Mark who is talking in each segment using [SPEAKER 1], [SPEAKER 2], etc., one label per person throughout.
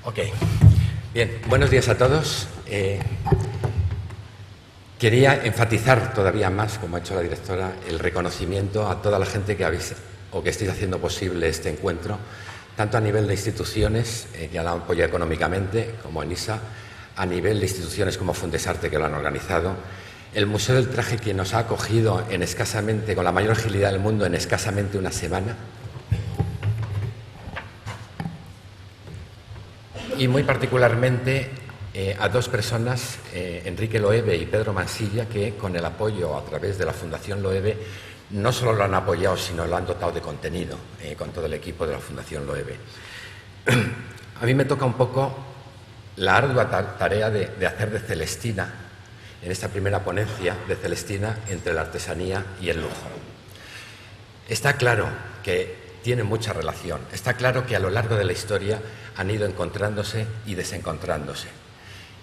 [SPEAKER 1] Ok. Bien, buenos días a todos. Quería enfatizar todavía más, como ha hecho la directora, el reconocimiento a toda la gente que habéis o que estáis haciendo posible este encuentro, tanto a nivel de instituciones que han apoyado económicamente, como ENISA, a nivel de instituciones como Fundesarte, que lo han organizado, el Museo del Traje, que nos ha acogido en escasamente, con la mayor agilidad del mundo, en escasamente una semana, y muy particularmente a dos personas, Enrique Loewe y Pedro Mansilla, que con el apoyo a través de la Fundación Loewe no solo lo han apoyado, sino lo han dotado de contenido con todo el equipo de la Fundación Loewe. A mí me toca un poco la ardua tarea de hacer de Celestina, en esta primera ponencia de Celestina entre la artesanía y el lujo. Está claro que tiene mucha relación. Está claro que a lo largo de la historia han ido encontrándose y desencontrándose.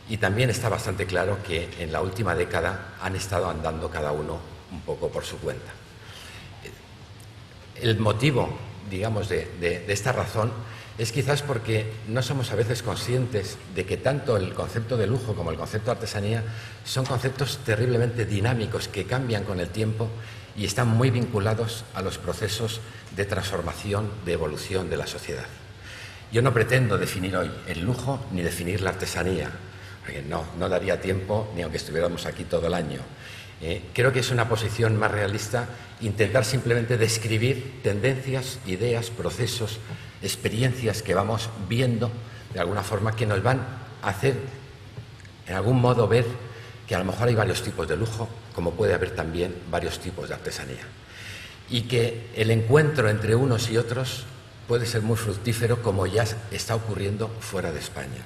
[SPEAKER 1] Y también está bastante claro que en la última década han estado andando cada uno un poco por su cuenta. El motivo, digamos, de esta razón es quizás porque no somos a veces conscientes de que tanto el concepto de lujo como el concepto de artesanía son conceptos terriblemente dinámicos que cambian con el tiempo y están muy vinculados a los procesos de transformación, de evolución de la sociedad. Yo no pretendo definir hoy el lujo ni definir la artesanía, porque no daría tiempo ni aunque estuviéramos aquí todo el año. Creo que es una posición más realista intentar simplemente describir tendencias, ideas, procesos, experiencias que vamos viendo de alguna forma que nos van a hacer, en algún modo, ver que a lo mejor hay varios tipos de lujo, como puede haber también varios tipos de artesanía. Y que el encuentro entre unos y otros puede ser muy fructífero, como ya está ocurriendo fuera de España.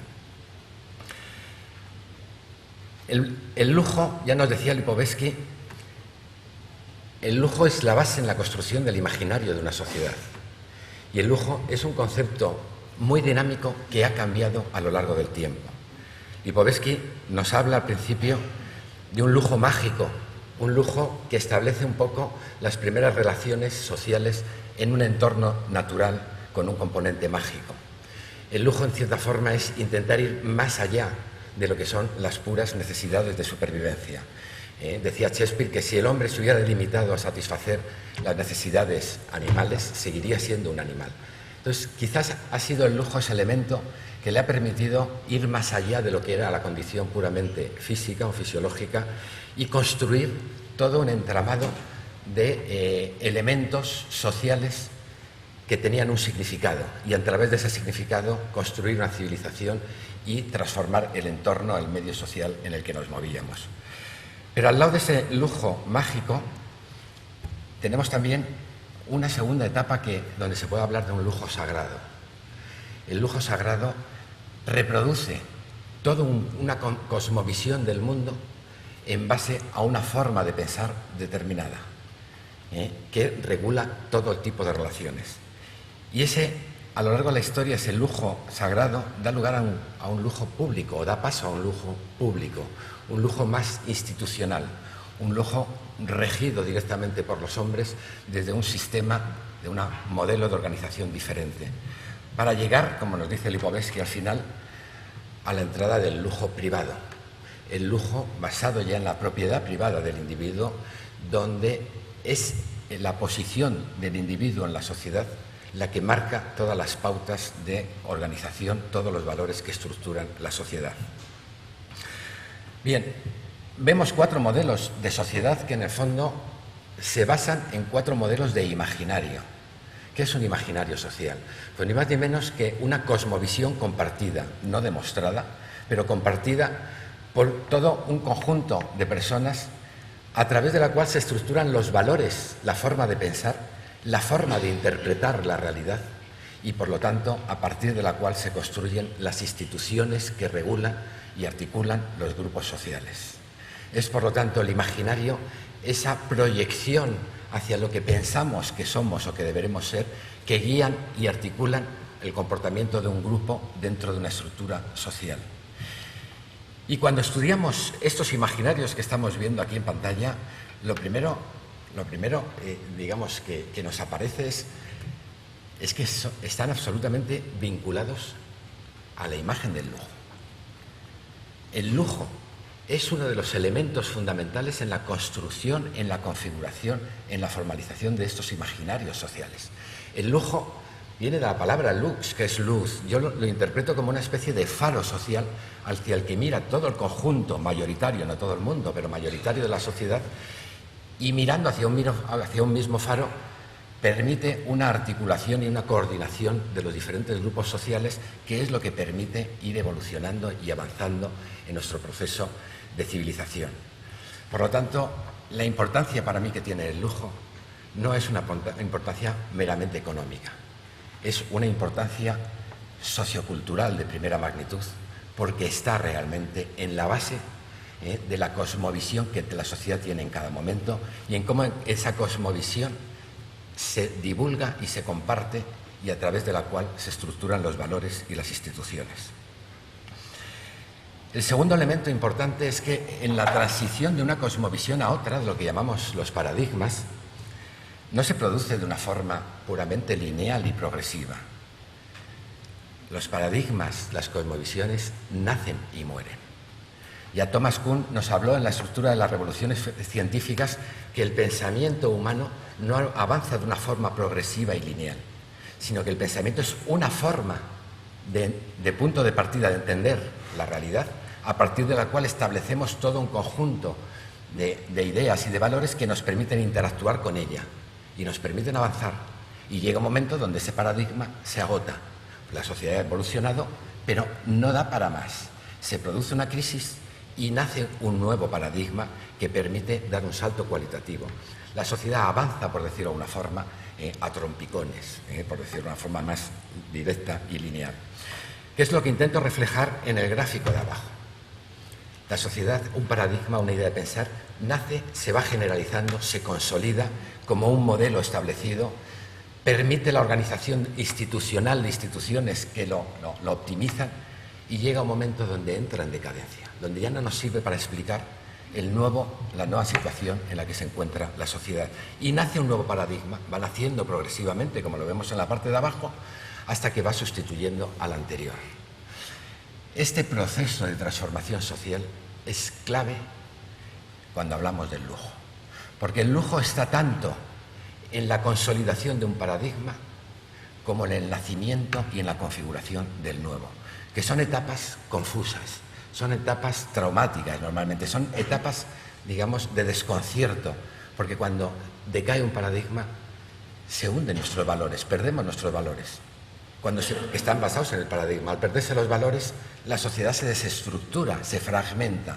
[SPEAKER 1] El lujo, ya nos decía Lipovetsky, el lujo es la base en la construcción del imaginario de una sociedad. Y el lujo es un concepto muy dinámico que ha cambiado a lo largo del tiempo. Lipovetsky nos habla al principio de un lujo mágico, un lujo que establece un poco las primeras relaciones sociales en un entorno natural con un componente mágico. El lujo, en cierta forma, es intentar ir más allá de lo que son las puras necesidades de supervivencia. Decía Shakespeare que si el hombre se hubiera limitado a satisfacer las necesidades animales, seguiría siendo un animal. Entonces, quizás ha sido el lujo ese elemento que le ha permitido ir más allá de lo que era la condición puramente física o fisiológica y construir todo un entramado de elementos sociales que tenían un significado y a través de ese significado construir una civilización y transformar el entorno, el medio social en el que nos movíamos. Pero al lado de ese lujo mágico tenemos también una segunda etapa donde se puede hablar de un lujo sagrado. El lujo sagrado reproduce toda una cosmovisión del mundo en base a una forma de pensar determinada, que regula todo el tipo de relaciones. Y a lo largo de la historia, ese lujo sagrado da lugar a un lujo público, o da paso a un lujo público, un lujo más institucional, un lujo regido directamente por los hombres desde un sistema, de un modelo de organización diferente, para llegar, como nos dice Lipovetsky al final, a la entrada del lujo privado, el lujo basado ya en la propiedad privada del individuo, donde es la posición del individuo en la sociedad la que marca todas las pautas de organización, todos los valores que estructuran la sociedad. Bien, vemos 4 modelos de sociedad que en el fondo se basan en 4 modelos de imaginario. ¿Qué es un imaginario social? Pues ni más ni menos que una cosmovisión compartida, no demostrada, pero compartida por todo un conjunto de personas a través de la cual se estructuran los valores, la forma de pensar, la forma de interpretar la realidad y, por lo tanto, a partir de la cual se construyen las instituciones que regulan y articulan los grupos sociales. Es, por lo tanto, el imaginario esa proyección hacia lo que pensamos que somos o que deberemos ser, que guían y articulan el comportamiento de un grupo dentro de una estructura social. Y cuando estudiamos estos imaginarios que estamos viendo aquí en pantalla, lo primero digamos, que nos aparece es que están absolutamente vinculados a la imagen del lujo. El lujo es uno de los elementos fundamentales en la construcción, en la configuración, en la formalización de estos imaginarios sociales. El lujo viene de la palabra lux, que es luz. Yo lo interpreto como una especie de faro social hacia el que mira todo el conjunto mayoritario, no todo el mundo, pero mayoritario de la sociedad, y mirando hacia un mismo faro permite una articulación y una coordinación de los diferentes grupos sociales, que es lo que permite ir evolucionando y avanzando en nuestro proceso de civilización. Por lo tanto, la importancia para mí que tiene el lujo no es una importancia meramente económica, es una importancia sociocultural de primera magnitud, porque está realmente en la base de la cosmovisión que la sociedad tiene en cada momento y en cómo esa cosmovisión se divulga y se comparte y a través de la cual se estructuran los valores y las instituciones. El segundo elemento importante es que en la transición de una cosmovisión a otra, de lo que llamamos los paradigmas, no se produce de una forma puramente lineal y progresiva. Los paradigmas, las cosmovisiones, nacen y mueren. Ya Thomas Kuhn nos habló en la estructura de las revoluciones científicas que el pensamiento humano no avanza de una forma progresiva y lineal, sino que el pensamiento es una forma de punto de partida de entender la realidad, a partir de la cual establecemos todo un conjunto de ideas y de valores que nos permiten interactuar con ella y nos permiten avanzar. Y llega un momento donde ese paradigma se agota. La sociedad ha evolucionado, pero no da para más. Se produce una crisis y nace un nuevo paradigma que permite dar un salto cualitativo. La sociedad avanza, por decirlo de una forma, a trompicones, por decirlo de una forma más directa y lineal. ¿Qué es lo que intento reflejar en el gráfico de abajo? La sociedad, un paradigma, una idea de pensar, nace, se va generalizando, se consolida como un modelo establecido, permite la organización institucional de instituciones que lo optimizan y llega un momento donde entra en decadencia, donde ya no nos sirve para explicar la nueva situación en la que se encuentra la sociedad. Y nace un nuevo paradigma, va naciendo progresivamente, como lo vemos en la parte de abajo, hasta que va sustituyendo al anterior. Este proceso de transformación social es clave cuando hablamos del lujo, porque el lujo está tanto en la consolidación de un paradigma como en el nacimiento y en la configuración del nuevo, que son etapas confusas, son etapas traumáticas normalmente, son etapas, digamos, de desconcierto, porque cuando decae un paradigma se hunden nuestros valores, perdemos nuestros valores, que están basados en el paradigma. Al perderse los valores, la sociedad se desestructura, se fragmenta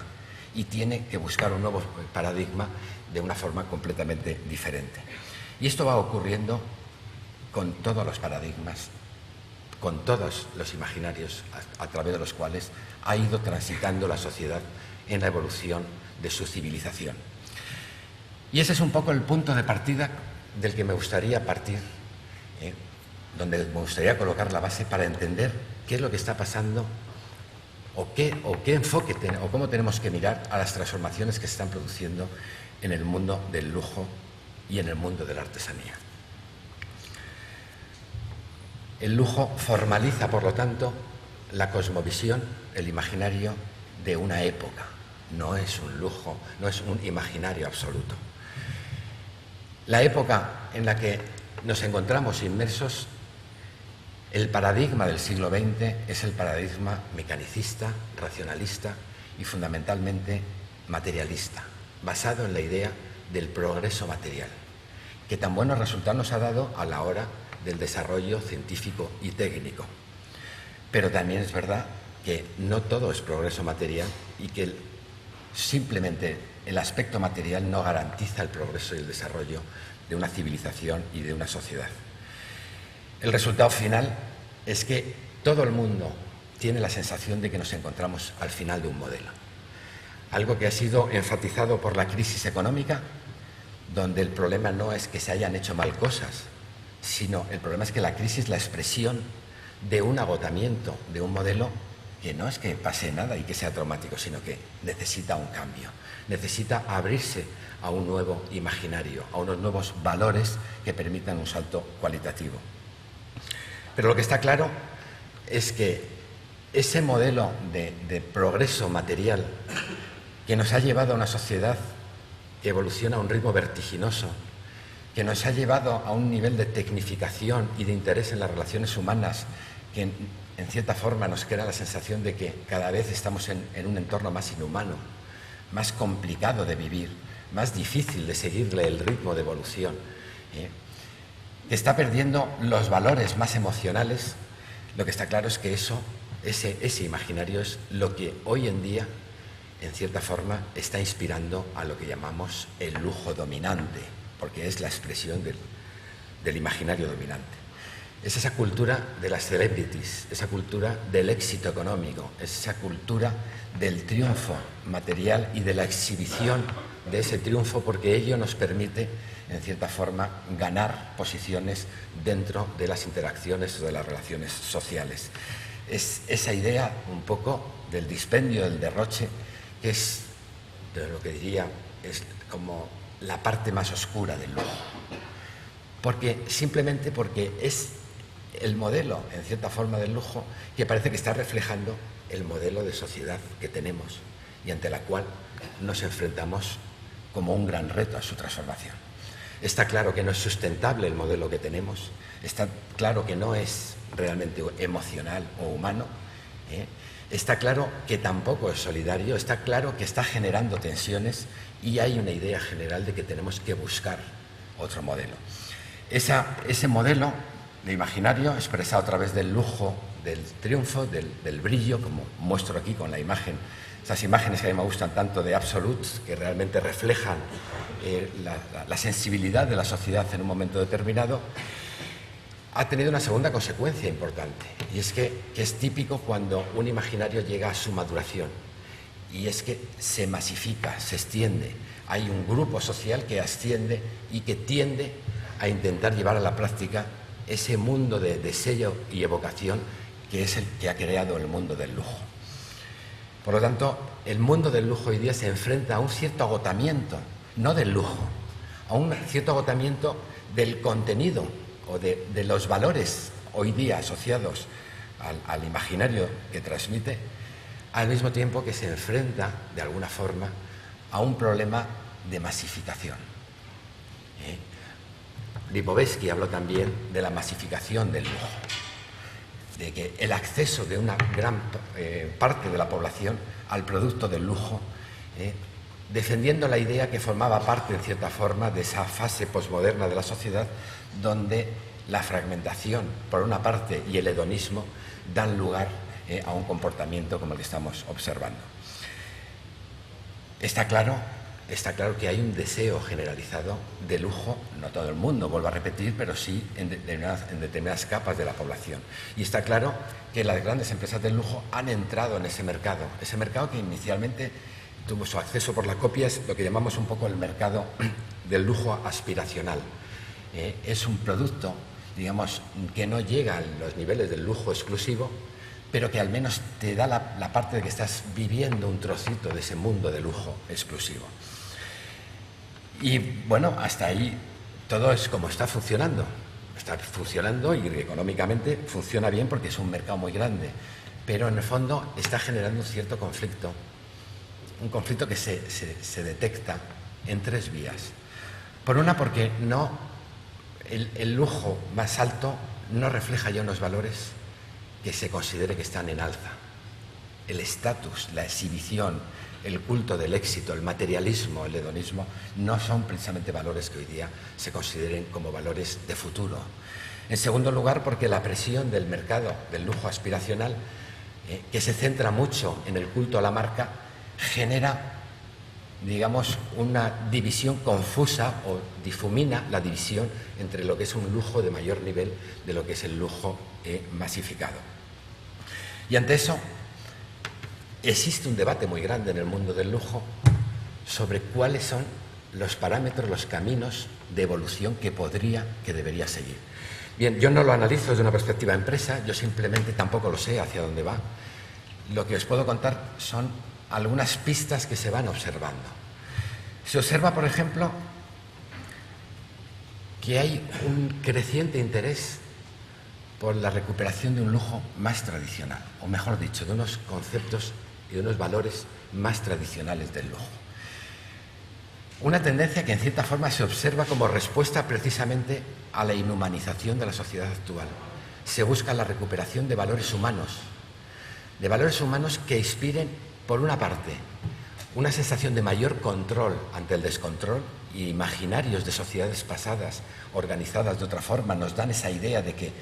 [SPEAKER 1] y tiene que buscar un nuevo paradigma de una forma completamente diferente. Y esto va ocurriendo con todos los paradigmas, con todos los imaginarios a través de los cuales ha ido transitando la sociedad en la evolución de su civilización. Y ese es un poco el punto de partida del que me gustaría partir, donde me gustaría colocar la base para entender qué es lo que está pasando o qué enfoque o cómo tenemos que mirar a las transformaciones que se están produciendo en el mundo del lujo y en el mundo de la artesanía. El lujo formaliza, por lo tanto, la cosmovisión, el imaginario de una época. No es un lujo, no es un imaginario absoluto. La época en la que nos encontramos inmersos, el paradigma del siglo XX es el paradigma mecanicista, racionalista y fundamentalmente materialista, basado en la idea del progreso material, que tan buenos resultados nos ha dado a la hora del desarrollo científico y técnico. Pero también es verdad que no todo es progreso material y que simplemente el aspecto material no garantiza el progreso y el desarrollo de una civilización y de una sociedad. El resultado final es que todo el mundo tiene la sensación de que nos encontramos al final de un modelo. Algo que ha sido enfatizado por la crisis económica, donde el problema no es que se hayan hecho mal cosas, sino el problema es que la crisis es la expresión de un agotamiento de un modelo que no es que pase nada y que sea traumático, sino que necesita un cambio, necesita abrirse a un nuevo imaginario, a unos nuevos valores que permitan un salto cualitativo. Pero lo que está claro es que ese modelo de progreso material que nos ha llevado a una sociedad que evoluciona a un ritmo vertiginoso, que nos ha llevado a un nivel de tecnificación y de interés en las relaciones humanas que en cierta forma nos crea la sensación de que cada vez estamos en un entorno más inhumano, más complicado de vivir, más difícil de seguirle el ritmo de evolución, que está perdiendo los valores más emocionales. Lo que está claro es que ese imaginario es lo que hoy en día, en cierta forma, está inspirando a lo que llamamos el lujo dominante, porque es la expresión del imaginario dominante. Es esa cultura de las celebrities, esa cultura del éxito económico, es esa cultura del triunfo material y de la exhibición de ese triunfo, porque ello nos permite, en cierta forma, ganar posiciones dentro de las interacciones o de las relaciones sociales. Es esa idea un poco del dispendio, del derroche, que es, de lo que diría, es como la parte más oscura del lujo. Simplemente porque es el modelo, en cierta forma, del lujo que parece que está reflejando el modelo de sociedad que tenemos y ante la cual nos enfrentamos como un gran reto a su transformación. Está claro que no es sustentable el modelo que tenemos, está claro que no es realmente emocional o humano, está claro que tampoco es solidario, está claro que está generando tensiones y hay una idea general de que tenemos que buscar otro modelo. Ese modelo de imaginario expresado a través del lujo, del triunfo, del brillo, como muestro aquí con la imagen, esas imágenes que a mí me gustan tanto de Absoluts, que realmente reflejan la sensibilidad de la sociedad en un momento determinado, ha tenido una segunda consecuencia importante, y es que es típico cuando un imaginario llega a su maduración, y es que se masifica, se extiende. Hay un grupo social que asciende y que tiende a intentar llevar a la práctica ese mundo de deseo y evocación que es el que ha creado el mundo del lujo. Por lo tanto, el mundo del lujo hoy día se enfrenta a un cierto agotamiento, no del lujo, a un cierto agotamiento del contenido o de los valores hoy día asociados al imaginario que transmite, al mismo tiempo que se enfrenta, de alguna forma, a un problema de masificación. Lipovetsky habló también de la masificación del lujo, de que el acceso de una gran parte de la población al producto del lujo, defendiendo la idea que formaba parte, en cierta forma, de esa fase posmoderna de la sociedad, donde la fragmentación, por una parte, y el hedonismo dan lugar a un comportamiento como el que estamos observando. Está claro que hay un deseo generalizado de lujo, no todo el mundo, vuelvo a repetir, pero sí en determinadas capas de la población. Y está claro que las grandes empresas del lujo han entrado en ese mercado que inicialmente tuvo su acceso por la copia, es lo que llamamos un poco el mercado del lujo aspiracional. Es un producto, digamos, que no llega a los niveles del lujo exclusivo, pero que al menos te da la parte de que estás viviendo un trocito de ese mundo de lujo exclusivo. Y bueno, hasta ahí todo es como está funcionando. Está funcionando y económicamente funciona bien porque es un mercado muy grande, pero en el fondo está generando un cierto conflicto, un conflicto que se detecta en tres vías. Por una, porque el lujo más alto no refleja ya unos valores que se considere que están en alza. El estatus, la exhibición, el culto del éxito, el materialismo, el hedonismo, no son precisamente valores que hoy día se consideren como valores de futuro. En segundo lugar, porque la presión del mercado del lujo aspiracional, que se centra mucho en el culto a la marca, genera, digamos, una división confusa o difumina la división entre lo que es un lujo de mayor nivel de lo que es el lujo masificado. Y ante eso, existe un debate muy grande en el mundo del lujo sobre cuáles son los parámetros, los caminos de evolución que debería seguir. Bien, yo no lo analizo desde una perspectiva de empresa, yo simplemente tampoco lo sé hacia dónde va. Lo que os puedo contar son algunas pistas que se van observando. Se observa, por ejemplo, que hay un creciente interés por la recuperación de un lujo más tradicional, o mejor dicho, de unos conceptos y de unos valores más tradicionales del lujo. Una tendencia que en cierta forma se observa como respuesta precisamente a la inhumanización de la sociedad actual. Se busca la recuperación de valores humanos que inspiren, por una parte, una sensación de mayor control ante el descontrol, y imaginarios de sociedades pasadas organizadas de otra forma nos dan esa idea de que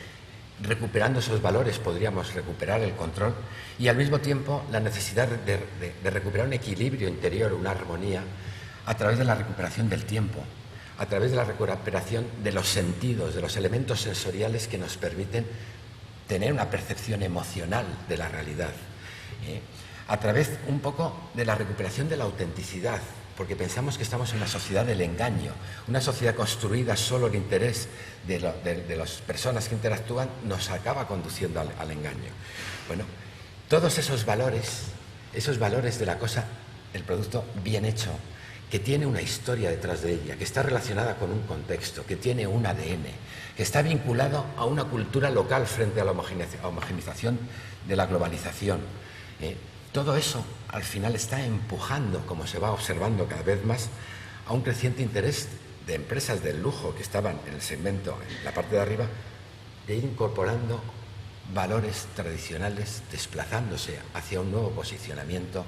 [SPEAKER 1] recuperando esos valores podríamos recuperar el control, y al mismo tiempo la necesidad de recuperar un equilibrio interior, una armonía, a través de la recuperación del tiempo, a través de la recuperación de los sentidos, de los elementos sensoriales que nos permiten tener una percepción emocional de la realidad, a través un poco de la recuperación de la autenticidad, porque pensamos que estamos en una sociedad del engaño, una sociedad construida solo en interés de las personas que interactúan, nos acaba conduciendo al engaño. Bueno, todos esos valores de la cosa, el producto bien hecho, que tiene una historia detrás de ella, que está relacionada con un contexto, que tiene un ADN, que está vinculado a una cultura local frente a la homogenización de la globalización. Todo eso, al final, está empujando, como se va observando cada vez más, a un creciente interés de empresas del lujo que estaban en el segmento, en la parte de arriba, de ir incorporando valores tradicionales, desplazándose hacia un nuevo posicionamiento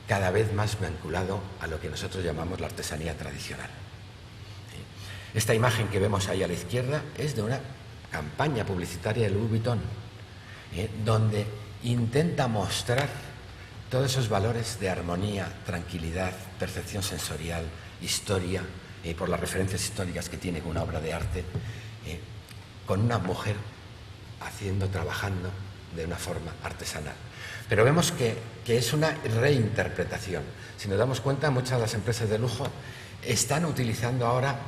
[SPEAKER 1] cada vez más vinculado a lo que nosotros llamamos la artesanía tradicional. Esta imagen que vemos ahí a la izquierda es de una campaña publicitaria de Louis Vuitton, donde intenta mostrar todos esos valores de armonía, tranquilidad, percepción sensorial, historia, por las referencias históricas que tiene con una obra de arte, con una mujer trabajando de una forma artesanal. Pero vemos que es una reinterpretación. Si nos damos cuenta, muchas de las empresas de lujo están utilizando ahora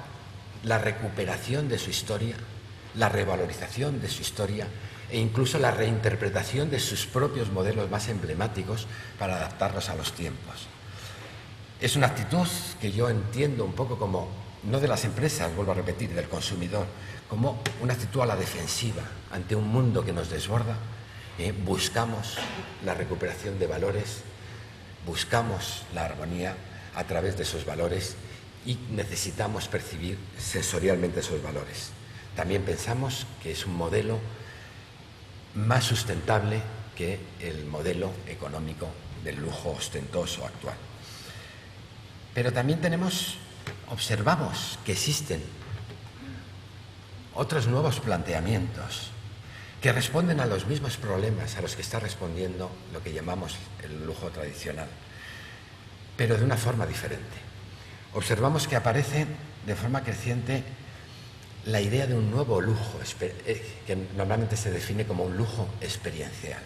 [SPEAKER 1] la recuperación de su historia, la revalorización de su historia e incluso la reinterpretación de sus propios modelos más emblemáticos para adaptarlos a los tiempos. Es una actitud que yo entiendo un poco como, no de las empresas, vuelvo a repetir, del consumidor, como una actitud a la defensiva ante un mundo que nos desborda. Buscamos la recuperación de valores, buscamos la armonía a través de esos valores y necesitamos percibir sensorialmente esos valores. También pensamos que es un modelo más sustentable que el modelo económico del lujo ostentoso actual. Pero también observamos que existen otros nuevos planteamientos que responden a los mismos problemas a los que está respondiendo lo que llamamos el lujo tradicional, pero de una forma diferente. Observamos que aparece de forma creciente la idea de un nuevo lujo, que normalmente se define como un lujo experiencial.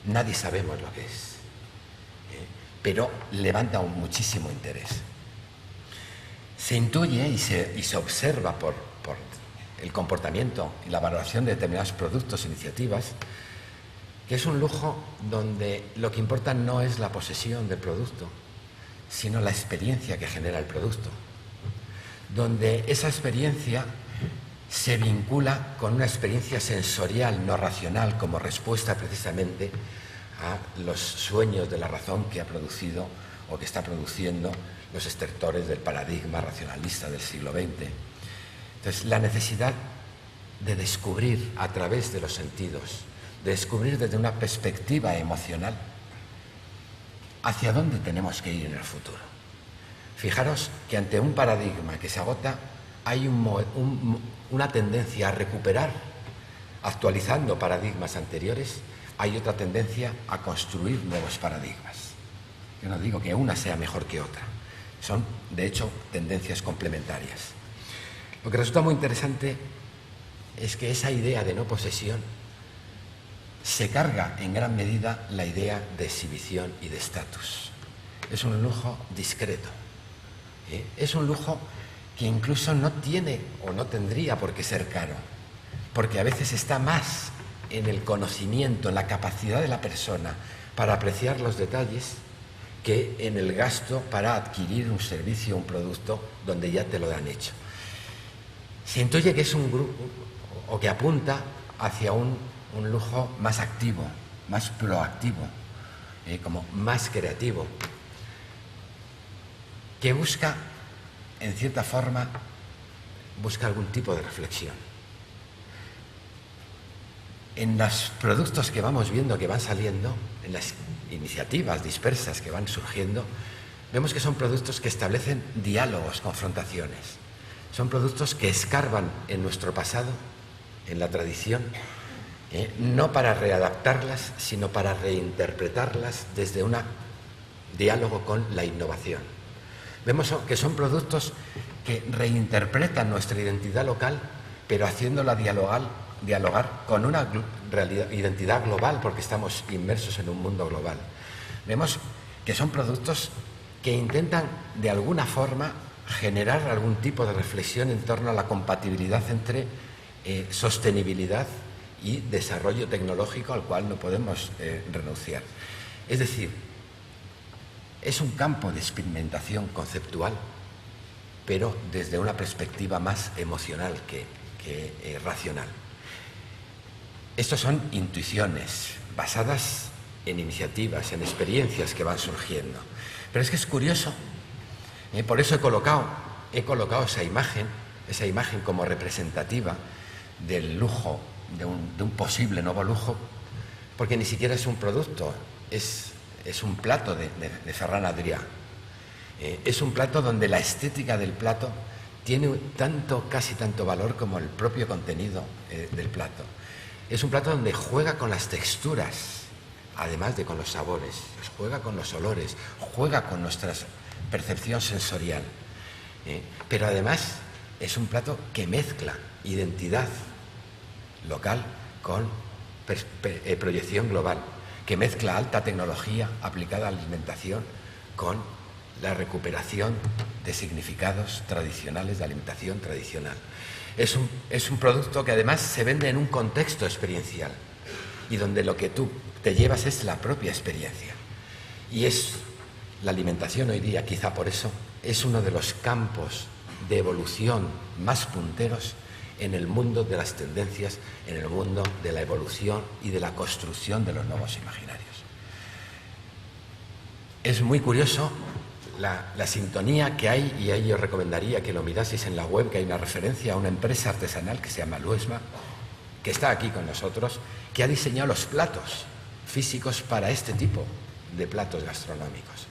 [SPEAKER 1] Nadie sabemos lo que es, pero levanta muchísimo interés. Se intuye y se observa por el comportamiento y la valoración de determinados productos e iniciativas, que es un lujo donde lo que importa no es la posesión del producto, sino la experiencia que genera el producto, donde esa experiencia se vincula con una experiencia sensorial, no racional, como respuesta precisamente a los sueños de la razón que ha producido o que está produciendo los estertores del paradigma racionalista del siglo XX. Entonces, la necesidad de descubrir a través de los sentidos, de descubrir desde una perspectiva emocional hacia dónde tenemos que ir en el futuro. Fijaros que ante un paradigma que se agota hay una tendencia a recuperar, actualizando paradigmas anteriores, hay otra tendencia a construir nuevos paradigmas. Yo no digo que una sea mejor que otra, son de hecho tendencias complementarias. Lo que resulta muy interesante es que esa idea de no posesión se carga en gran medida la idea de exhibición y de estatus. Es un lujo discreto. Es un lujo que incluso no tiene o no tendría por qué ser caro, porque a veces está más en el conocimiento, en la capacidad de la persona para apreciar los detalles que en el gasto para adquirir un servicio o un producto donde ya te lo han hecho. Se intuye que es un grupo, o que apunta hacia un lujo más activo, más proactivo, como más creativo, que busca, en cierta forma, busca algún tipo de reflexión. En los productos que vamos viendo que van saliendo, en las iniciativas dispersas que van surgiendo, vemos que son productos que establecen diálogos, confrontaciones. Son productos que escarban en nuestro pasado, en la tradición, no para readaptarlas, sino para reinterpretarlas desde un diálogo con la innovación. Vemos que son productos que reinterpretan nuestra identidad local, pero haciéndola dialogar con una identidad global, porque estamos inmersos en un mundo global. Vemos que son productos que intentan, de alguna forma, generar algún tipo de reflexión en torno a la compatibilidad entre sostenibilidad y desarrollo tecnológico al cual no podemos renunciar. Es decir, es un campo de experimentación conceptual, pero desde una perspectiva más emocional que racional. Estos son intuiciones basadas en iniciativas, en experiencias que van surgiendo. Pero es que es curioso, por eso he colocado esa imagen como representativa del lujo, de un posible nuevo lujo, porque ni siquiera es un producto, es un plato de Ferran Adrià. Es un plato donde la estética del plato tiene casi tanto valor como el propio contenido del plato. Es un plato donde juega con las texturas, además de con los sabores, juega con los olores, juega con nuestra percepción sensorial. Pero además es un plato que mezcla identidad local con proyección global, que mezcla alta tecnología aplicada a la alimentación con la recuperación de significados tradicionales de alimentación tradicional. Es un producto que además se vende en un contexto experiencial y donde lo que tú te llevas es la propia experiencia. Y es la alimentación hoy día, quizá por eso, es uno de los campos de evolución más punteros en el mundo de las tendencias, en el mundo de la evolución y de la construcción de los nuevos imaginarios. Es muy curioso la sintonía que hay, y ahí os recomendaría que lo miraseis en la web, que hay una referencia a una empresa artesanal que se llama Luesma, que está aquí con nosotros, que ha diseñado los platos físicos para este tipo de platos gastronómicos.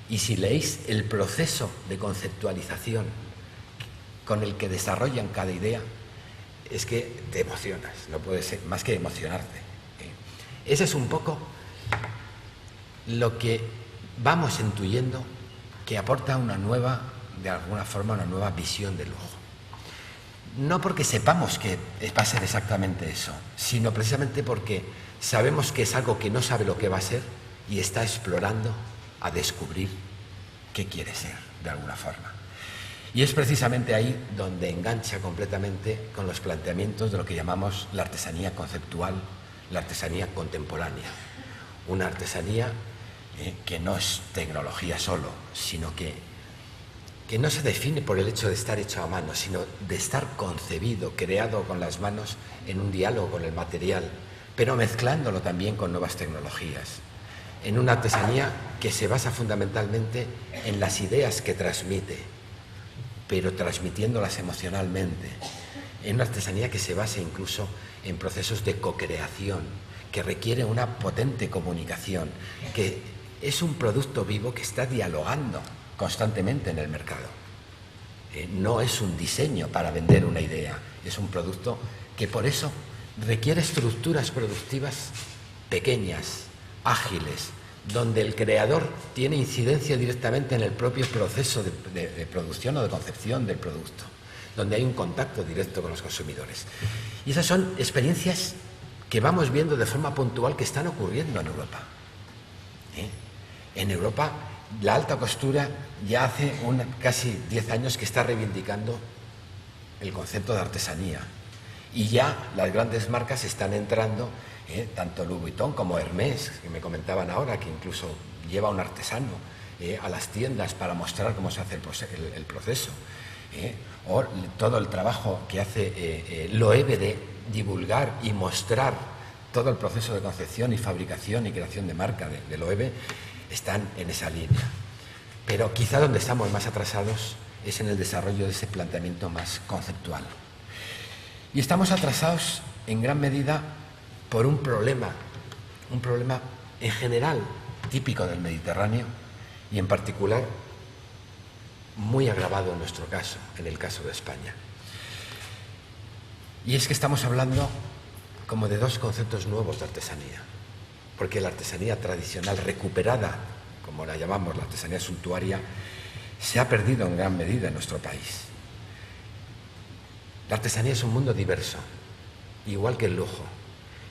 [SPEAKER 1] Y si leéis el proceso de conceptualización con el que desarrollan cada idea, es que te emocionas, no puede ser más que emocionarte. Ese es un poco lo que vamos intuyendo que aporta de alguna forma, una nueva visión del lujo. No porque sepamos que va a ser exactamente eso, sino precisamente porque sabemos que es algo que no sabe lo que va a ser y está explorando a descubrir qué quiere ser, de alguna forma. Y es precisamente ahí donde engancha completamente con los planteamientos de lo que llamamos la artesanía conceptual, la artesanía contemporánea. Una artesanía que no es tecnología solo, sino que no se define por el hecho de estar hecho a mano, sino de estar concebido, creado con las manos en un diálogo con el material, pero mezclándolo también con nuevas tecnologías. En una artesanía que se basa fundamentalmente en las ideas que transmite, pero transmitiéndolas emocionalmente. En una artesanía que se basa incluso en procesos de co-creación, que requiere una potente comunicación, que es un producto vivo que está dialogando constantemente en el mercado. No es un diseño para vender una idea, es un producto que por eso requiere estructuras productivas pequeñas, ágiles, donde el creador tiene incidencia directamente en el propio proceso de producción o de concepción del producto, donde hay un contacto directo con los consumidores. Y esas son experiencias que vamos viendo de forma puntual que están ocurriendo en Europa. En Europa, la alta costura ya hace casi 10 años que está reivindicando el concepto de artesanía. Y ya las grandes marcas están entrando, tanto Louis Vuitton como Hermès, que me comentaban ahora, que incluso lleva un artesano a las tiendas para mostrar cómo se hace el proceso. O todo el trabajo que hace Loewe divulgar y mostrar todo el proceso de concepción y fabricación y creación de marca de Loewe están en esa línea. Pero quizá donde estamos más atrasados es en el desarrollo de ese planteamiento más conceptual. Y estamos atrasados en gran medida por un problema en general típico del Mediterráneo y en particular muy agravado en nuestro caso, en el caso de España. Y es que estamos hablando como de dos conceptos nuevos de artesanía, porque la artesanía tradicional recuperada, como la llamamos la artesanía suntuaria, se ha perdido en gran medida en nuestro país. La artesanía es un mundo diverso, igual que el lujo,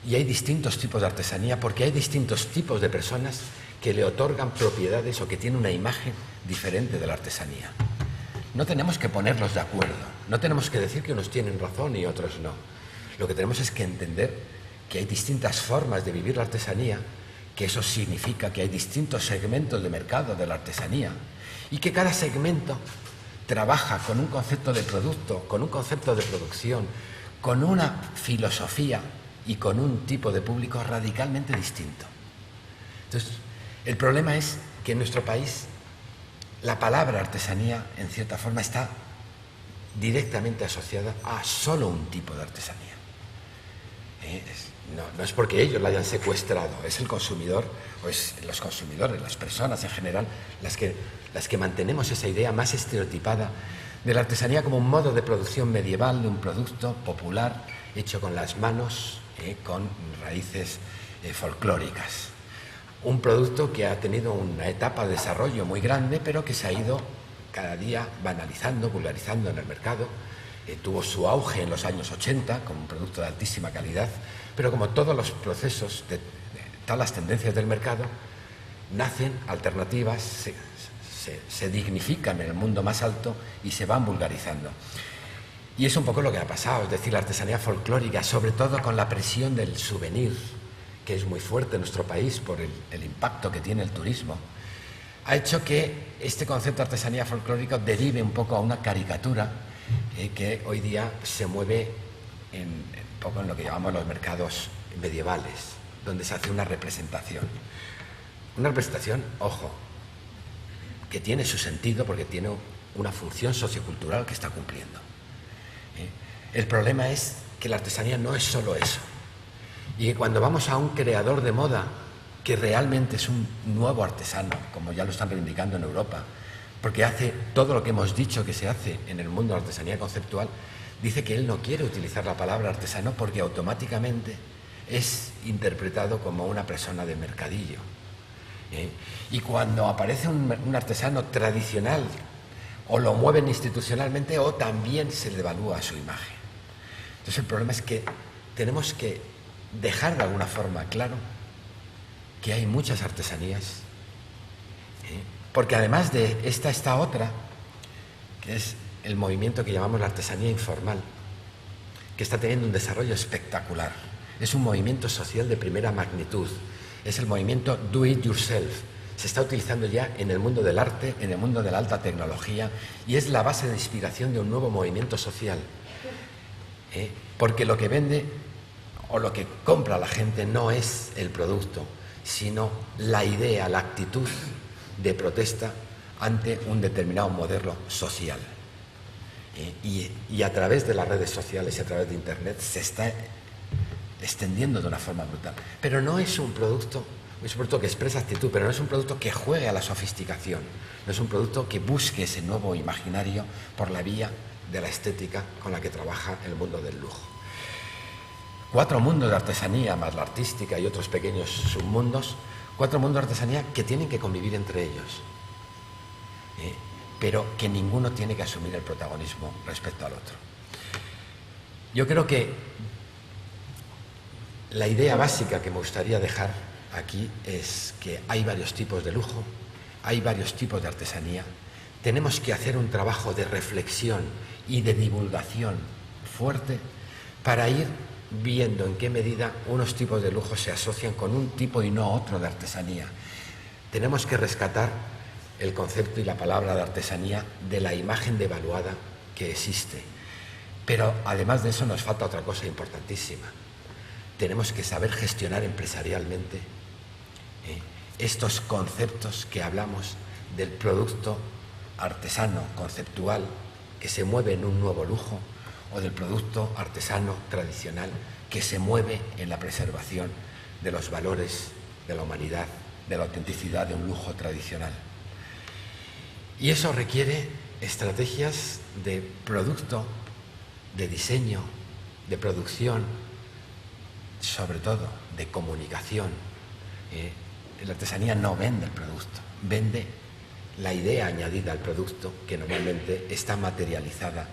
[SPEAKER 1] y hay distintos tipos de artesanía porque hay distintos tipos de personas que le otorgan propiedades o que tienen una imagen diferente de la artesanía. No tenemos que ponerlos de acuerdo, no tenemos que decir que unos tienen razón y otros no. Lo que tenemos es que entender que hay distintas formas de vivir la artesanía, que eso significa que hay distintos segmentos de mercado de la artesanía y que cada segmento trabaja con un concepto de producto, con un concepto de producción, con una filosofía y con un tipo de público radicalmente distinto. Entonces, el problema es que en nuestro país la palabra artesanía, en cierta forma, está directamente asociada a solo un tipo de artesanía. No es porque ellos la hayan secuestrado, es el consumidor, o es los consumidores, las personas en general, las que mantenemos esa idea más estereotipada de la artesanía como un modo de producción medieval de un producto popular hecho con las manos, con raíces folclóricas. Un producto que ha tenido una etapa de desarrollo muy grande, pero que se ha ido cada día banalizando, vulgarizando en el mercado. Tuvo su auge en los años 80 como un producto de altísima calidad, pero como todos los procesos, todas las tendencias del mercado, nacen alternativas, se dignifican en el mundo más alto y se van vulgarizando. Y es un poco lo que ha pasado, es decir, la artesanía folclórica, sobre todo con la presión del souvenir, que es muy fuerte en nuestro país por el impacto que tiene el turismo, ha hecho que este concepto de artesanía folclórica derive un poco a una caricatura que hoy día se mueve un poco en lo que llamamos los mercados medievales, donde se hace una representación. Una representación, ojo, que tiene su sentido porque tiene una función sociocultural que está cumpliendo. El problema es que la artesanía no es solo eso. Y que cuando vamos a un creador de moda que realmente es un nuevo artesano, como ya lo están reivindicando en Europa, porque hace todo lo que hemos dicho que se hace en el mundo de la artesanía conceptual, dice que él no quiere utilizar la palabra artesano porque automáticamente es interpretado como una persona de mercadillo. Y cuando aparece un artesano tradicional, o lo mueven institucionalmente o también se le devalúa su imagen. Entonces el problema es que tenemos que dejar de alguna forma claro que hay muchas artesanías, porque además de esta está otra, que es el movimiento que llamamos la artesanía informal, que está teniendo un desarrollo espectacular. Es un movimiento social de primera magnitud, es el movimiento do it yourself. Se está utilizando ya en el mundo del arte, en el mundo de la alta tecnología, y es la base de inspiración de un nuevo movimiento social. Porque lo que vende o lo que compra la gente no es el producto, sino la idea, la actitud de protesta ante un determinado modelo social. Y a través de las redes sociales y a través de Internet se está extendiendo de una forma brutal. Pero no es un producto que expresa actitud, pero no es un producto que juegue a la sofisticación, no es un producto que busque ese nuevo imaginario por la vía de la estética con la que trabaja el mundo del lujo. 4 mundos de artesanía, más la artística y otros pequeños submundos, 4 mundos de artesanía que tienen que convivir entre ellos, pero que ninguno tiene que asumir el protagonismo respecto al otro. Yo creo que la idea básica que me gustaría dejar aquí es que hay varios tipos de lujo, hay varios tipos de artesanía. Tenemos que hacer un trabajo de reflexión y de divulgación fuerte para ir viendo en qué medida unos tipos de lujo se asocian con un tipo y no otro de artesanía. Tenemos que rescatar el concepto y la palabra de artesanía de la imagen devaluada que existe, Pero además de eso nos falta otra cosa importantísima. Tenemos que saber gestionar empresarialmente estos conceptos que hablamos del producto artesano conceptual que se mueve en un nuevo lujo o del producto artesano tradicional que se mueve en la preservación de los valores de la humanidad, de la autenticidad de un lujo tradicional. Y eso requiere estrategias de producto, de diseño, de producción, sobre todo de comunicación. La artesanía no vende el producto, vende la idea añadida al producto que normalmente está materializada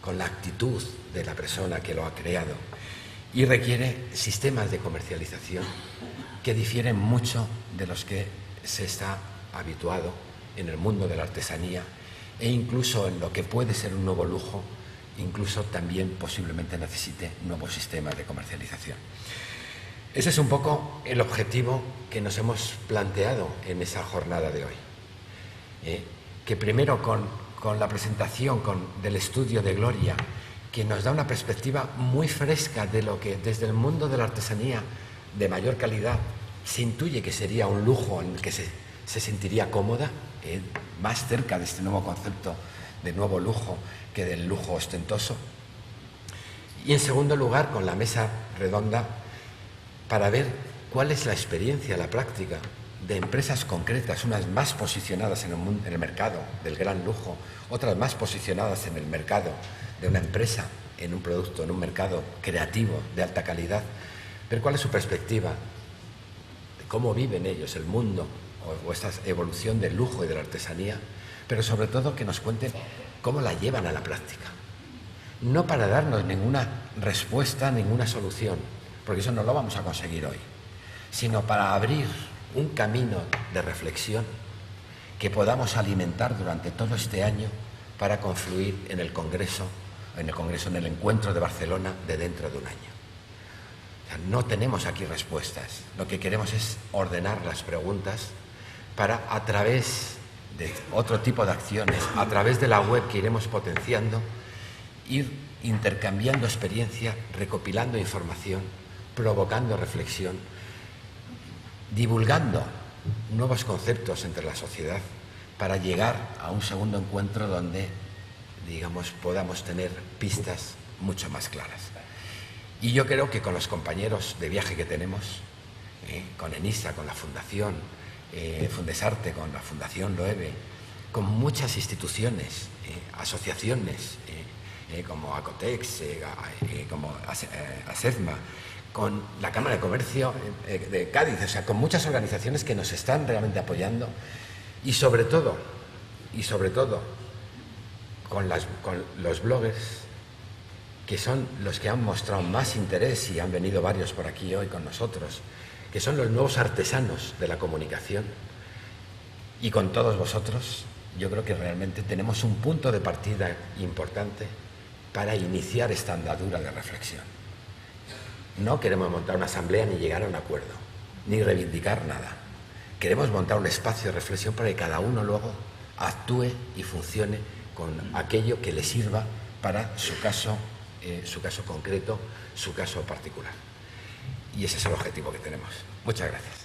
[SPEAKER 1] con la actitud de la persona que lo ha creado y requiere sistemas de comercialización que difieren mucho de los que se está habituado en el mundo de la artesanía e incluso en lo que puede ser un nuevo lujo, incluso también posiblemente necesite nuevos sistemas de comercialización. Ese es un poco el objetivo que nos hemos planteado en esa jornada de hoy. Que primero con la presentación del estudio de Gloria, que nos da una perspectiva muy fresca de lo que desde el mundo de la artesanía de mayor calidad se intuye que sería un lujo en el que se sentiría cómoda, más cerca de este nuevo concepto de nuevo lujo que del lujo ostentoso. Y en segundo lugar, con la mesa redonda, para ver cuál es la experiencia, la práctica de empresas concretas, unas más posicionadas en el mercado del gran lujo, otras más posicionadas en el mercado de una empresa, en un producto, en un mercado creativo de alta calidad, ver cuál es su perspectiva, de cómo viven ellos el mundo o esta evolución del lujo y de la artesanía, pero sobre todo que nos cuenten cómo la llevan a la práctica. No para darnos ninguna respuesta, ninguna solución, porque eso no lo vamos a conseguir hoy, sino para abrir un camino de reflexión que podamos alimentar durante todo este año para confluir en el encuentro de Barcelona de dentro de un año. O sea, no tenemos aquí respuestas, lo que queremos es ordenar las preguntas para, a través de otro tipo de acciones, a través de la web que iremos potenciando, ir intercambiando experiencia, recopilando información, provocando reflexión, divulgando nuevos conceptos entre la sociedad para llegar a un segundo encuentro donde, digamos, podamos tener pistas mucho más claras. Y yo creo que con los compañeros de viaje que tenemos, con ENISA, con la Fundación Fundesarte, con la Fundación Loewe, con muchas instituciones, asociaciones, como Acotex, como ASEFMA, con la Cámara de Comercio de Cádiz, o sea, con muchas organizaciones que nos están realmente apoyando y sobre todo con los bloggers, que son los que han mostrado más interés y han venido varios por aquí hoy con nosotros, que son los nuevos artesanos de la comunicación. Y con todos vosotros, yo creo que realmente tenemos un punto de partida importante para iniciar esta andadura de reflexión. No queremos montar una asamblea ni llegar a un acuerdo, ni reivindicar nada. Queremos montar un espacio de reflexión para que cada uno luego actúe y funcione con aquello que le sirva para su caso concreto, su caso particular. Y ese es el objetivo que tenemos. Muchas gracias.